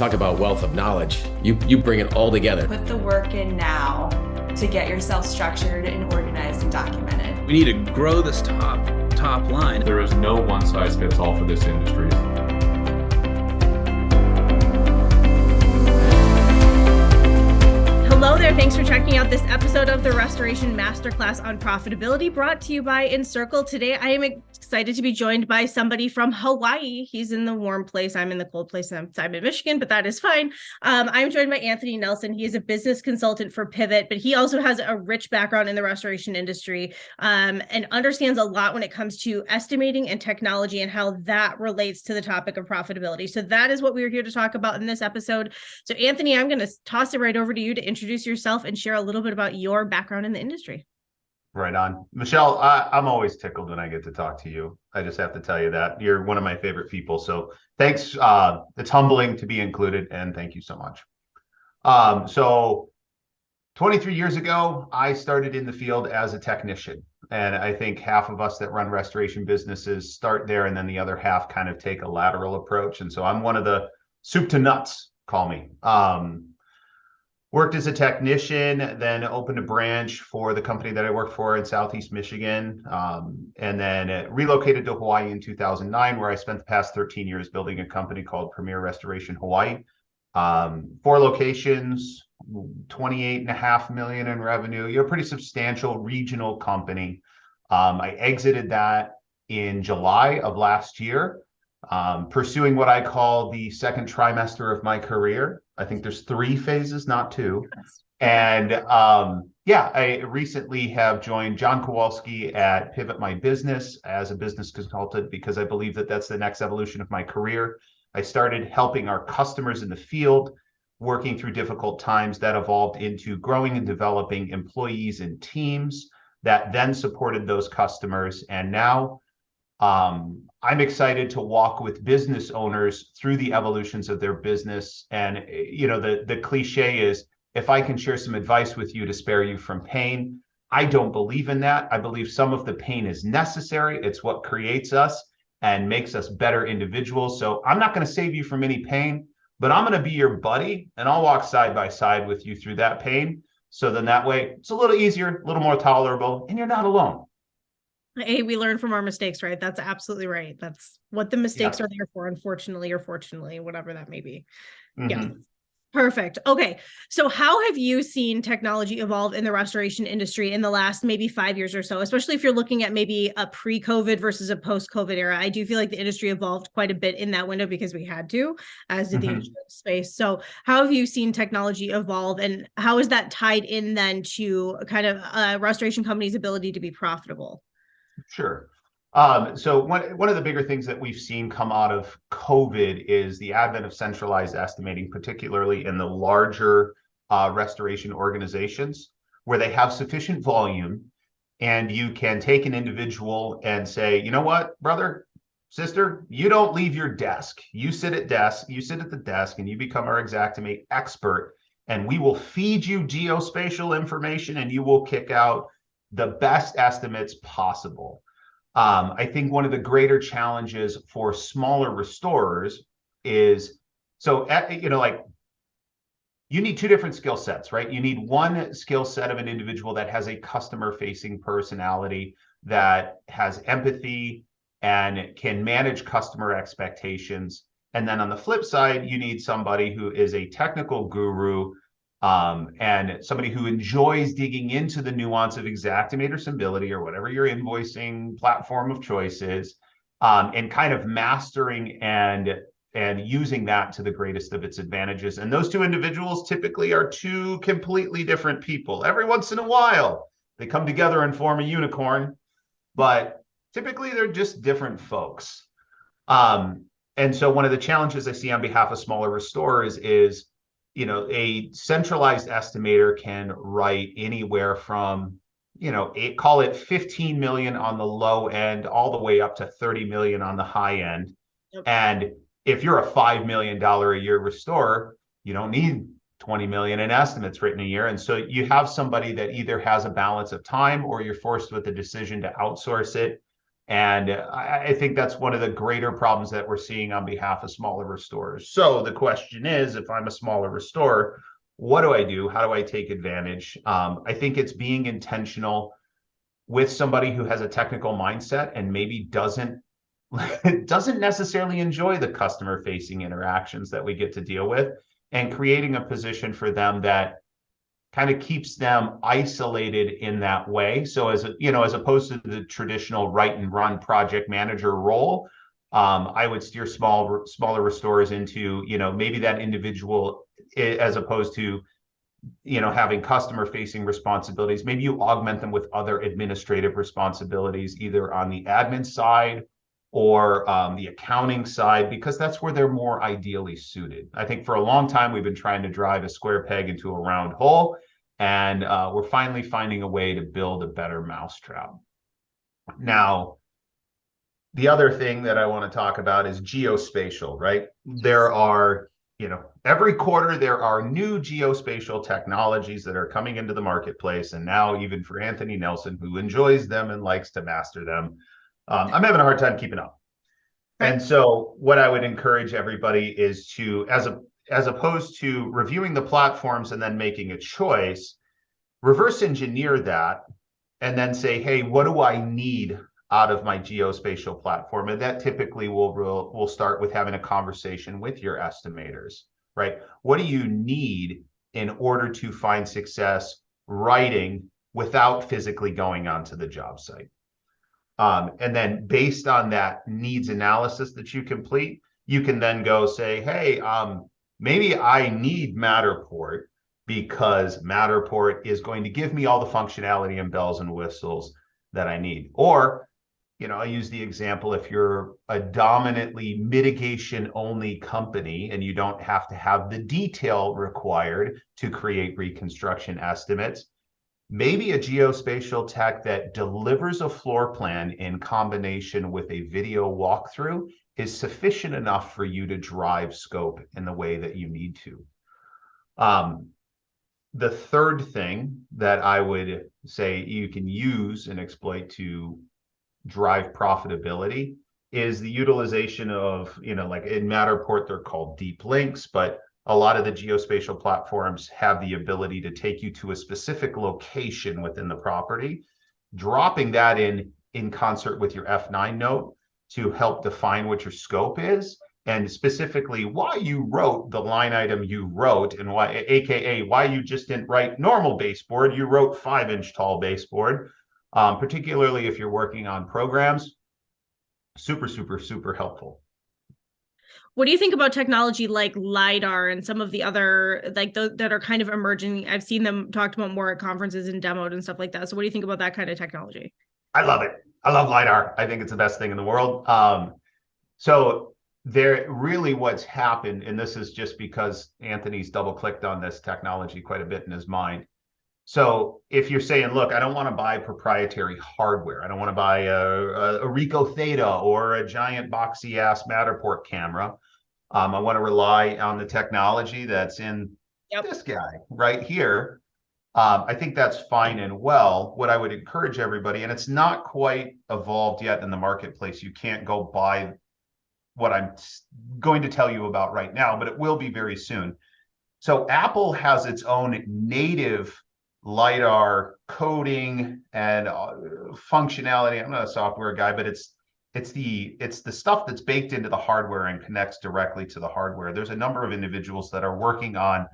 talk about wealth of knowledge. You bring it all together. Put the work in now to get yourself structured and organized and documented. We need to grow this top line. There is no one size fits all for this industry. Hello there, thanks for checking out this episode of the Restoration Masterclass on Profitability, brought to you by Encircle. Today, I am excited to be joined by somebody from Hawaii. He's in the warm place. I'm in the cold place. I'm in Michigan, but that is fine. I'm joined by Anthony Nelson. He is a business consultant for Pivot, but he also has a rich background in the restoration industry and understands a lot when it comes to estimating and technology and how that relates to the topic of profitability. So that is what we're here to talk about in this episode. So Anthony, I'm going to toss it right over to you to introduce yourself and share a little bit about your background in the industry. Right on. Michelle, I'm always tickled when I get to talk to you. I just have to tell you that you're one of my favorite people. So thanks. It's humbling to be included, and thank you so much. So 23 years ago, I started in the field as a technician. And I think half of us that run restoration businesses start there, and then the other half kind of take a lateral approach. And so I'm one of the soup to nuts, call me. Worked as a technician, then opened a branch for the company that I worked for in Southeast Michigan, and then relocated to Hawaii in 2009, where I spent the past 13 years building a company called Premier Restoration Hawaii. 4 locations, 28.5 million in revenue. You're a pretty substantial regional company. I exited that in July of last year, pursuing what I call the second trimester of my career. I think there's 3 phases, not 2. And I recently have joined John Kowalski at Pivot My Business as a business consultant because I believe that that's the next evolution of my career. I started helping our customers in the field, working through difficult times. That evolved into growing and developing employees and teams that then supported those customers. And now I'm excited to walk with business owners through the evolutions of their business. And, you know, the cliche is, if I can share some advice with you to spare you from pain, I don't believe in that. I believe some of the pain is necessary. It's what creates us and makes us better individuals. So I'm not going to save you from any pain, but I'm going to be your buddy, and I'll walk side by side with you through that pain. So then that way it's a little easier, a little more tolerable, and you're not alone. Hey, we learn from our mistakes, right? That's absolutely right. That's what the mistakes are there for, unfortunately, or fortunately, whatever that may be. Mm-hmm. Yeah. Perfect. Okay. So how have you seen technology evolve in the restoration industry in the last maybe 5 years or so, especially if you're looking at maybe a pre-COVID versus a post-COVID era? I do feel like the industry evolved quite a bit in that window because we had to, as did the insurance space. So how have you seen technology evolve, and how is that tied in then to kind of restoration companies' ability to be profitable? Sure. So one of the bigger things that we've seen come out of COVID is the advent of centralized estimating, particularly in the larger restoration organizations, where they have sufficient volume, and you can take an individual and say, you know what, brother, sister, you don't leave your desk. You sit at the desk, and you become our Xactimate expert, and we will feed you geospatial information, and you will kick out the best estimates possible. I think one of the greater challenges for smaller restorers is, you need 2 different skill sets, right? You need one skill set of an individual that has a customer-facing personality, that has empathy and can manage customer expectations. And then on the flip side, you need somebody who is a technical guru, and somebody who enjoys digging into the nuance of Xactimate or Symbility or whatever your invoicing platform of choice is, and kind of mastering and using that to the greatest of its advantages. And those 2 individuals typically are 2 completely different people. Every once in a while, they come together and form a unicorn, but typically they're just different folks. And so one of the challenges I see on behalf of smaller restorers is, you know, a centralized estimator can write anywhere from, call it 15 million on the low end, all the way up to 30 million on the high end. Yep. And if you're a $5 million a year restorer, you don't need 20 million in estimates written a year. And so you have somebody that either has a balance of time, or you're forced with the decision to outsource it. And I think that's one of the greater problems that we're seeing on behalf of smaller restorers. So the question is, if I'm a smaller restorer, what do I do? How do I take advantage? I think it's being intentional with somebody who has a technical mindset and maybe doesn't necessarily enjoy the customer facing interactions that we get to deal with, and creating a position for them that kind of keeps them isolated in that way. So as opposed to the traditional write and run project manager role, I would steer smaller restorers into, maybe that individual, as opposed to, having customer facing responsibilities. Maybe you augment them with other administrative responsibilities, either on the admin side or the accounting side, because that's where they're more ideally suited. I think for a long time, we've been trying to drive a square peg into a round hole, and we're finally finding a way to build a better mousetrap. Now, the other thing that I want to talk about is geospatial, right? There are, every quarter there are new geospatial technologies that are coming into the marketplace. And now even for Anthony Nelson, who enjoys them and likes to master them, I'm having a hard time keeping up. Right. And so what I would encourage everybody is to, as opposed to reviewing the platforms and then making a choice, reverse engineer that and then say, hey, what do I need out of my geospatial platform? And that typically will start with having a conversation with your estimators, right? What do you need in order to find success writing without physically going onto the job site? And then based on that needs analysis that you complete, you can then go say, hey, maybe I need Matterport because Matterport is going to give me all the functionality and bells and whistles that I need. Or, I use the example, if you're a dominantly mitigation only company and you don't have to have the detail required to create reconstruction estimates, maybe a geospatial tech that delivers a floor plan in combination with a video walkthrough is sufficient enough for you to drive scope in the way that you need to. The third thing that I would say you can use and exploit to drive profitability is the utilization of, like in Matterport, they're called deep links, but a lot of the geospatial platforms have the ability to take you to a specific location within the property, dropping that in concert with your F9 note to help define what your scope is, and specifically why you wrote the line item you wrote, and why, AKA why you just didn't write normal baseboard, you wrote 5-inch tall baseboard, particularly if you're working on programs. Super, super, super helpful. What do you think about technology like LiDAR and some of the other, like that are kind of emerging? I've seen them talked about more at conferences and demoed and stuff like that. So what do you think about that kind of technology? I love it. I love LiDAR. I think it's the best thing in the world. So there really what's happened, and this is just because Anthony's double clicked on this technology quite a bit in his mind. So if you're saying, look, I don't want to buy proprietary hardware. I don't want to buy a Ricoh Theta or a giant boxy ass Matterport camera. I want to rely on the technology that's in this guy right here. I think that's fine and well. What I would encourage everybody, and it's not quite evolved yet in the marketplace, you can't go buy what I'm going to tell you about right now, but it will be very soon. So Apple has its own native LiDAR coding and functionality. I'm not a software guy, but it's the stuff that's baked into the hardware and connects directly to the hardware. There's a number of individuals that are working on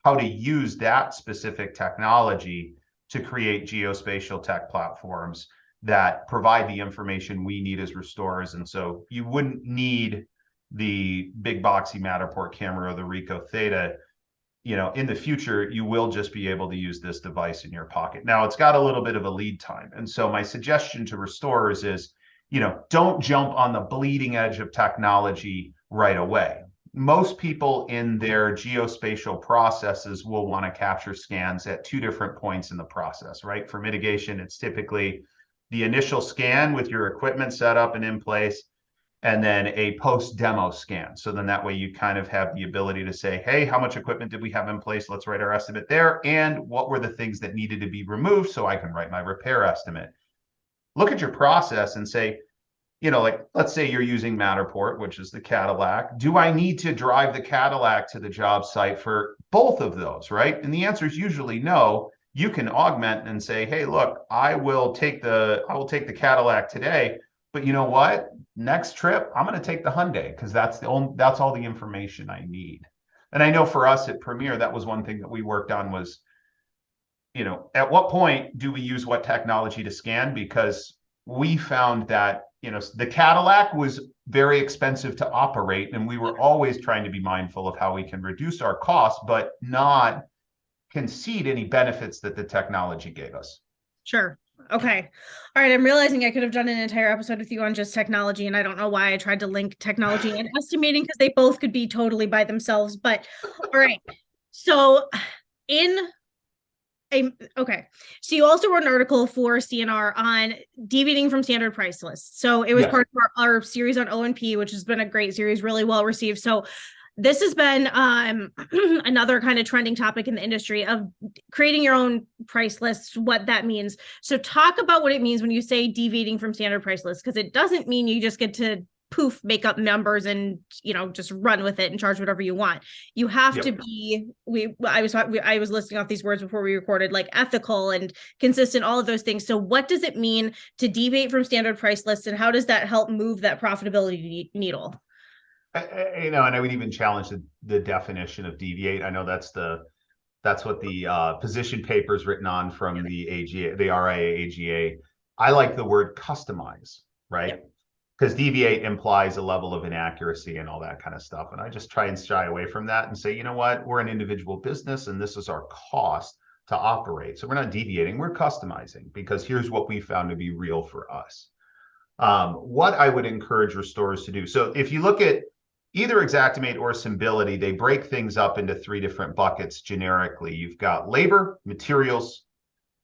how to use that specific technology to create geospatial tech platforms that provide the information we need as restorers. And so you wouldn't need the big boxy Matterport camera or the Ricoh Theta. In the future, you will just be able to use this device in your pocket. Now, it's got a little bit of a lead time. And so my suggestion to restorers is, don't jump on the bleeding edge of technology right away. Most people in their geospatial processes will want to capture scans at two different points in the process, right? For mitigation, it's typically the initial scan with your equipment set up and in place, and then a post-demo scan. So then that way you kind of have the ability to say, hey, how much equipment did we have in place? Let's write our estimate there. And what were the things that needed to be removed so I can write my repair estimate? Look at your process and say, like let's say you're using Matterport, which is the Cadillac. Do I need to drive the Cadillac to the job site for both of those, right? And the answer is usually no. You can augment and say, hey, look, I will take the Cadillac today, but you know what? Next trip, I'm going to take the Hyundai because that's all the information I need. And I know for us at Premier, that was one thing that we worked on was, at what point do we use what technology to scan? Because we found that, the Cadillac was very expensive to operate, and we were always trying to be mindful of how we can reduce our costs, but not concede any benefits that the technology gave us. Sure. Okay. All right. I'm realizing I could have done an entire episode with you on just technology, and I don't know why I tried to link technology and estimating because they both could be totally by themselves. But all right. So so you also wrote an article for CNR on deviating from standard price lists. So it was part of our series on O&P, which has been a great series, really well received. So this has been another kind of trending topic in the industry of creating your own price lists, what that means. So talk about what it means when you say deviating from standard price lists, because it doesn't mean you just get to make up numbers and, just run with it and charge whatever you want. You have to be, I was listing off these words before we recorded, like ethical and consistent, all of those things. So what does it mean to deviate from standard price lists, and how does that help move that profitability needle? And I would even challenge the definition of deviate. I know that's what the position paper is written on from the AGA, the RIA AGA. I like the word customize, right? Because deviate implies a level of inaccuracy and all that kind of stuff. And I just try and shy away from that and say, you know what, we're an individual business and this is our cost to operate. So we're not deviating, we're customizing, because here's what we found to be real for us. What I would encourage restorers to do. So if you look at either Xactimate or Symbility, they break things up into 3 different buckets generically. You've got labor, materials,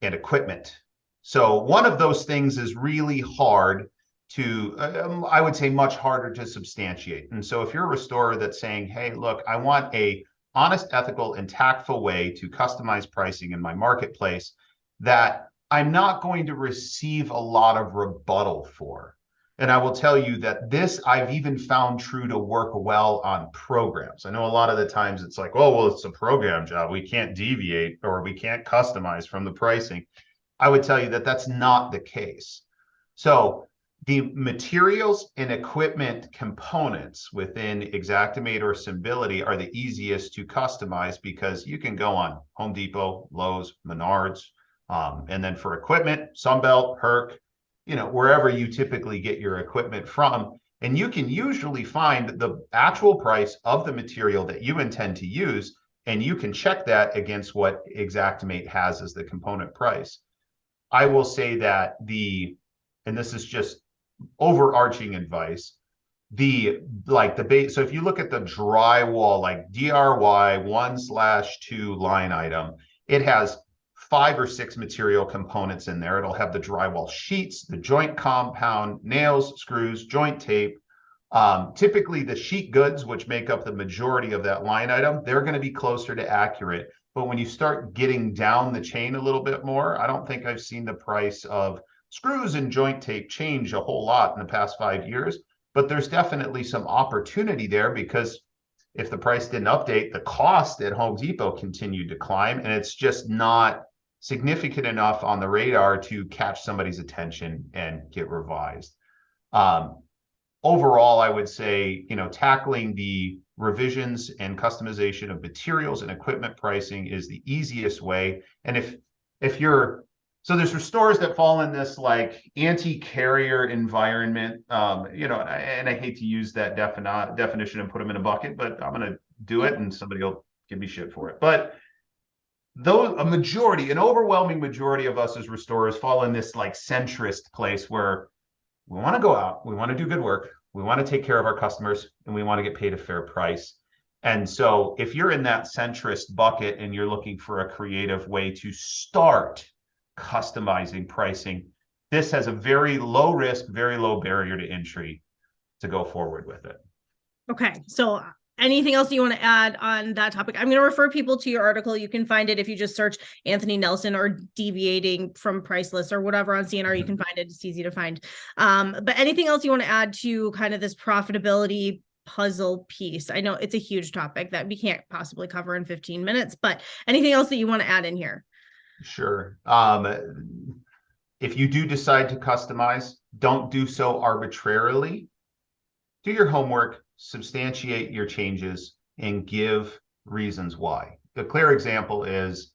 and equipment. So one of those things is really hard to, I would say much harder to substantiate. And so if you're a restorer that's saying, hey, look, I want a honest, ethical, and tactful way to customize pricing in my marketplace that I'm not going to receive a lot of rebuttal for. And I will tell you that this I've even found true to work well on programs. I know a lot of the times it's like, oh, well, it's a program job. We can't deviate or we can't customize from the pricing. I would tell you that that's not the case. So the materials and equipment components within Xactimate or Symbility are the easiest to customize because you can go on Home Depot, Lowe's, Menards, and then for equipment, Sunbelt, Herc, wherever you typically get your equipment from. And you can usually find the actual price of the material that you intend to use, and you can check that against what Xactimate has as the component price. I will say that and this is just overarching advice, so if you look at the drywall, like DRY 1/2 line item, it has 5 or 6 material components in there. It'll have the drywall sheets, the joint compound, nails, screws, joint tape. Typically the sheet goods, which make up the majority of that line item, they're going to be closer to accurate. But when you start getting down the chain a little bit more, I don't think I've seen the price of screws and joint tape change a whole lot in the past 5 years, but there's definitely some opportunity there because if the price didn't update, the cost at Home Depot continued to climb, and it's just not significant enough on the radar to catch somebody's attention and get revised. Overall, I would say, tackling the revisions and customization of materials and equipment pricing is the easiest way. And so there's restorers that fall in this like anti-carrier environment, and I hate to use that definition and put them in a bucket, but I'm going to do it and somebody will give me shit for it. But an overwhelming majority of us as restorers fall in this like centrist place where we want to go out, we want to do good work, we want to take care of our customers, and we want to get paid a fair price. And so if you're in that centrist bucket and you're looking for a creative way to start customizing pricing, this has a very low risk, very low barrier to entry to go forward with it. Okay. So anything else you want to add on that topic? I'm going to refer people to your article. You can find it if you just search Anthony Nelson or deviating from price lists or whatever on CNR. You can find it. It's easy to find. But anything else you want to add to kind of this profitability puzzle piece? I know it's a huge topic that we can't possibly cover in 15 minutes, but anything else that you want to add in here? Sure. If you do decide to customize, don't do so arbitrarily. Do your homework, substantiate your changes, and give reasons why. The clear example is,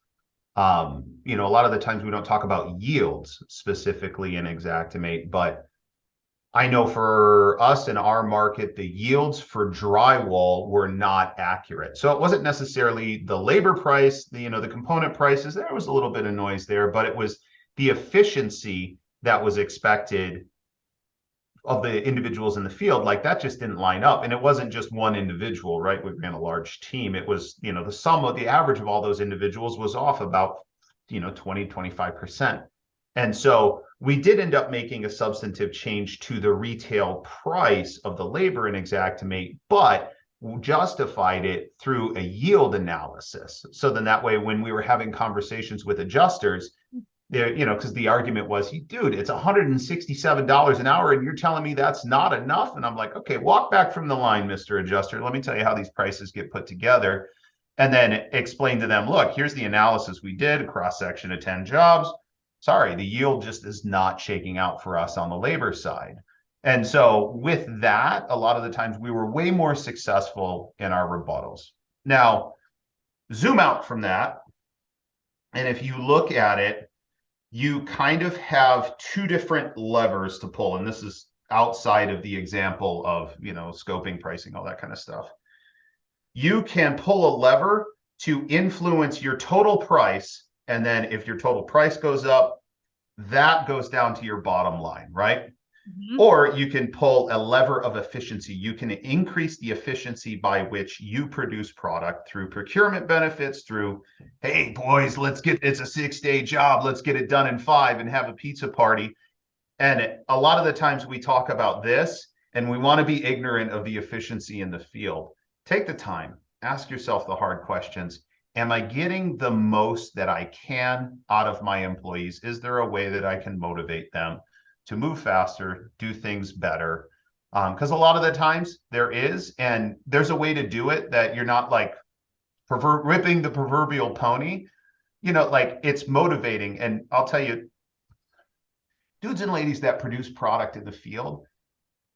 a lot of the times we don't talk about yields specifically in Xactimate, but I know for us in our market, the yields for drywall were not accurate. So it wasn't necessarily the labor price, the component prices. There was a little bit of noise there, but it was the efficiency that was expected of the individuals in the field. Like that just didn't line up. And it wasn't just one individual, right? We ran a large team. It was, the sum of the average of all those individuals was off about, 20, 25%. And so we did end up making a substantive change to the retail price of the labor in Xactimate, but justified it through a yield analysis. So then that way, when we were having conversations with adjusters, there, because the argument was, dude, it's $167 an hour, and you're telling me that's not enough. And I'm like, okay, walk back from the line, Mr. Adjuster. Let me tell you how these prices get put together. And then explain to them, look, here's the analysis we did, a cross-section of 10 jobs. Sorry, the yield just is not shaking out for us on the labor side. And so with that, a lot of the times we were way more successful in our rebuttals. Now, zoom out from that. And if you look at it, you kind of have two different levers to pull. And this is outside of the example of, scoping, pricing, all that kind of stuff. You can pull a lever to influence your total price. And then if your total price goes up, that goes down to your bottom line, right? Mm-hmm. Or you can pull a lever of efficiency. You can increase the efficiency by which you produce product through procurement benefits, through, hey, boys, it's a 6-day job. Let's get it done in 5 and have a pizza party. And a lot of the times we talk about this and we want to be ignorant of the efficiency in the field. Take the time, ask yourself the hard questions. Am I getting the most that I can out of my employees? Is there a way that I can motivate them to move faster, do things better? Because a lot of the times there is, and there's a way to do it that you're not like ripping the proverbial pony, like it's motivating. And I'll tell you, dudes and ladies that produce product in the field,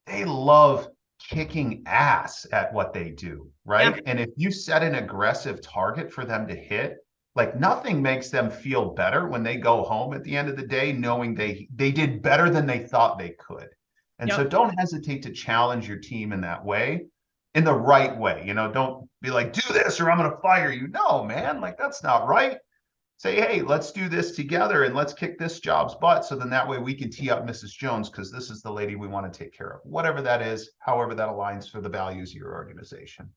they love kicking ass at what they do, right? Yeah. And if you set an aggressive target for them to hit, like nothing makes them feel better when they go home at the end of the day knowing they did better than they thought they could. And so don't hesitate to challenge your team in that way, in the right way. Don't be like, do this or I'm going to fire you. No, man, like that's not right. Say, hey, let's do this together and let's kick this job's butt. So then that way we can tee up Mrs. Jones because this is the lady we want to take care of. Whatever that is, however that aligns for the values of your organization.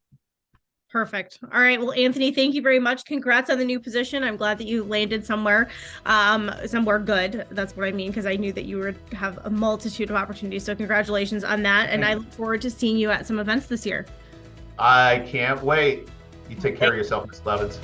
Perfect. All right. Well, Anthony, thank you very much. Congrats on the new position. I'm glad that you landed somewhere good. That's what I mean, because I knew that you would have a multitude of opportunities. So congratulations on that. And I look forward to seeing you at some events this year. I can't wait. You take care of yourself, Ms. Levins.